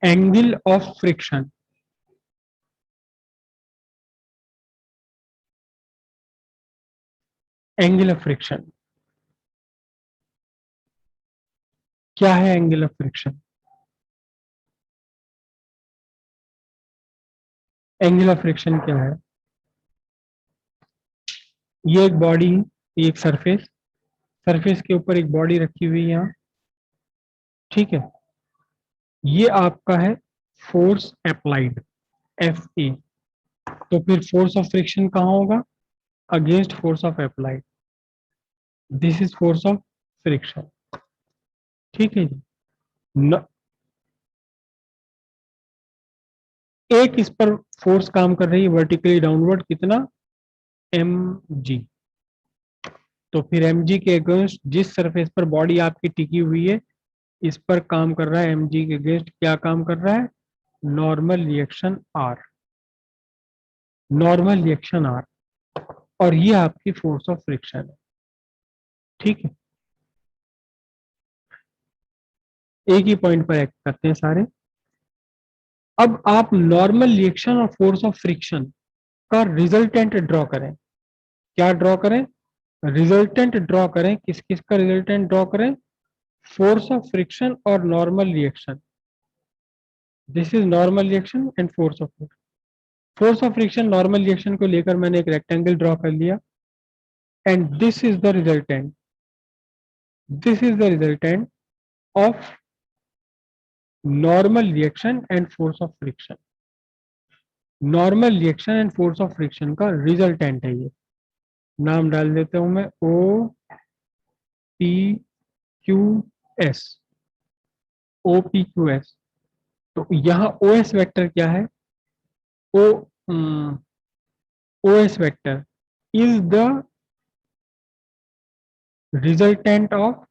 Angle of friction, angle of friction क्या है? Angle of friction, angle of friction क्या है? ये एक बॉडी है, ये एक सरफेस, सरफेस के ऊपर एक बॉडी रखी हुई है यहाँ, ठीक है। ये आपका है फोर्स अप्लाइड, एफ ए। तो फिर फोर्स ऑफ फ्रिक्शन कहाँ होगा? Against force of applied, this is force of friction, ठीक है जी। न, एक इस पर फोर्स काम कर रही है वर्टिकली डाउनवर्ड, कितना? M G. तो फिर एम जी के अगेंस्ट जिस सरफेस पर बॉडी आपकी टिकी हुई है, इस पर काम कर रहा है एम जी के अगेंस्ट, क्या काम कर रहा है? Normal reaction R, normal reaction R. और ये आपकी फोर्स ऑफ फ्रिक्शन है, ठीक है। एक ही पॉइंट पर एक्ट करते हैं सारे। अब आप नॉर्मल रिएक्शन और फोर्स ऑफ फ्रिक्शन का रिजल्टेंट ड्रॉ करें। क्या ड्रॉ करें? रिजल्टेंट ड्रॉ करें। किस किस का रिजल्टेंट ड्रॉ करें? फोर्स ऑफ फ्रिक्शन और normal reaction. This is normal reaction and force of friction. Force of friction normal reaction को लेकर मैंने एक रेक्टेंगल ड्रॉ कर लिया, and this is the resultant, this is the resultant of normal reaction and force of friction. Normal reaction and force of friction का resultant है ये। नाम डाल देता हूं मैं, O P Q S, O P Q S. तो यहाँ ओ एस वेक्टर क्या है? O O S vector is the resultant of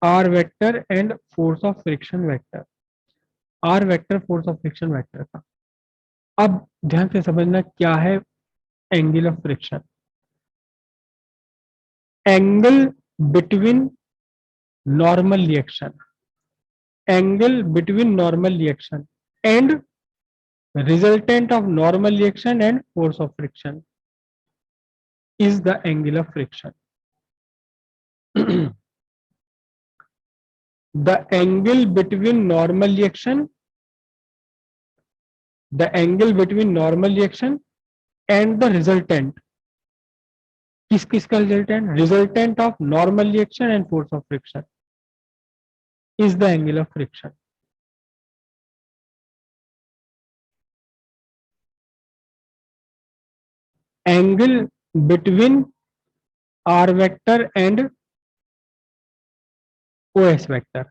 R vector and force of friction vector, R vector force of friction vector का। अब ध्यान से समझना क्या है angle of friction. Angle between normal reaction, angle between normal reaction and resultant of normal reaction and force of friction is the angle of friction. The angle between normal reaction, the angle between normal reaction and the resultant, किस किस का resultant? Resultant of normal reaction and force of friction is the angle of friction. Angle between R vector and O S vector,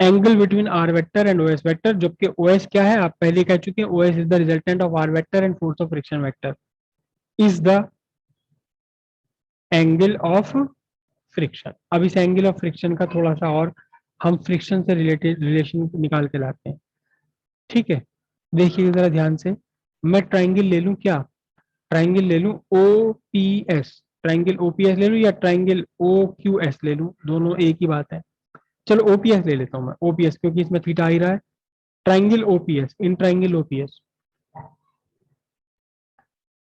angle between R vector and O S vector, जबकि O S क्या है आप पहले कह चुके हैं, O S is the resultant of R vector and force of friction vector is the angle of friction. अब इस एंगल ऑफ फ्रिक्शन का थोड़ा सा और हम फ्रिक्शन से रिलेटेड रिलेशन निकाल के लाते हैं, ठीक है। देखिए जरा ध्यान से, मैं ट्राइंगल ले लूं क्या? ट्राइंगल ले लूं O P S, triangle O P S ले लूं या ट्राइंगल ओ क्यू एस ले लूं, दोनों एक ही बात है। चलो ओ पी एस ले लेता हूं मैं, ओ पी एस, क्योंकि इसमें थीटा आ ही रहा है। Triangle O P S, in triangle O P S,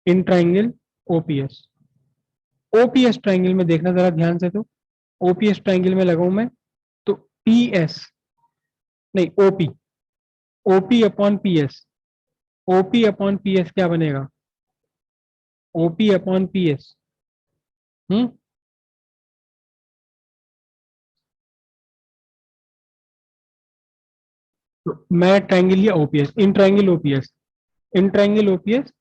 in triangle O P S, OPS triangle में देखना जरा ध्यान से। तो ओपीएस ट्राइंगल में लगाऊं मैं, तो पी एस नहीं, OP, OP upon P S, OP upon P S क्या बनेगा? OP upon P S. Hmm, तो मैं ट्राइंगल लिया OPS, in triangle OPS, in triangle OPS,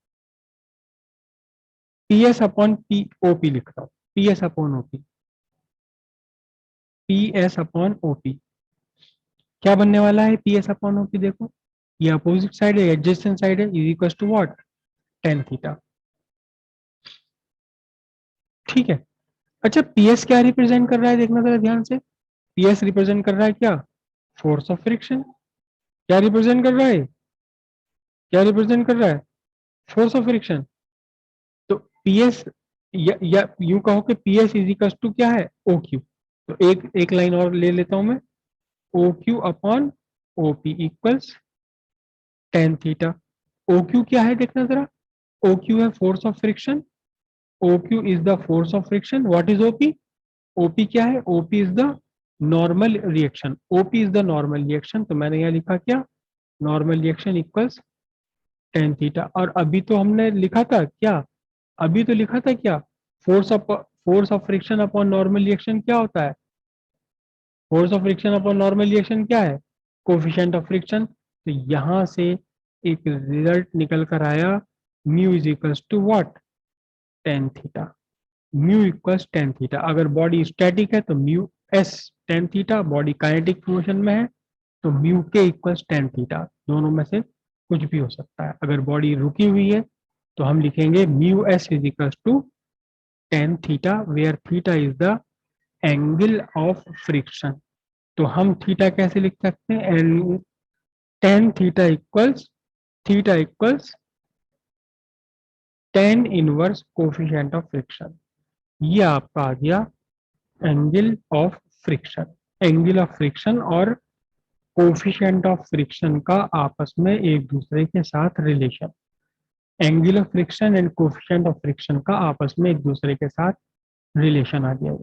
P S upon P OP लिखता हूं, P S upon OP, P S upon OP क्या बनने वाला है? पी एस अपॉन ओपी देखो, ये अपोजिट साइड है, एडजेसेंट साइड है, is equal to what? Tan theta, ठीक है। अच्छा पीएस क्या रिप्रेजेंट कर रहा है? देखना जरा ध्यान से, पीएस रिप्रेजेंट कर रहा है क्या? Force of friction. क्या रिप्रेजेंट कर रहा है? क्या रिप्रेजेंट कर रहा है? Force of friction. तो पीएस, या यूं कहो कि पीएस इज इक्वल टू क्या है? O Q. तो एक एक लाइन और ले लेता हूं मैं, O Q upon OP equals tan theta. OQ क्या है देखना जरा, OQ है force of friction, OQ is the force of friction. What is OP? OP क्या है? OP is the normal reaction, OP is the normal reaction. तो मैंने यहाँ लिखा क्या, normal reaction equals tan theta. और अभी तो हमने लिखा था क्या, अभी तो लिखा था क्या, force of friction upon normal reaction क्या होता है, force of friction upon normal reaction क्या है, कोफिशिएंट ऑफ फ्रिक्शन। तो यहां से एक रिजल्ट निकल कर आया, mu is equals to what, tan theta. Mu equals tan theta. अगर बॉडी स्टैटिक है तो mu S tan theta, body kinetic motion में है तो म्यू के इक्वल्स टेन थीटा। दोनों में से कुछ भी हो सकता है। अगर बॉडी रुकी हुई है तो हम लिखेंगे mu S is equals to tan theta, where theta is the angle of friction. तो हम थीटा कैसे लिख सकते हैं, and tan theta equals tan inverse coefficient of friction. ये आपका आ गया angle of friction. Angle of friction और कोफिशिएंट ऑफ फ्रिक्शन का आपस में एक दूसरे के साथ relation, angle of friction and coefficient of friction का आपस में एक दूसरे के साथ रिलेशन आ गया।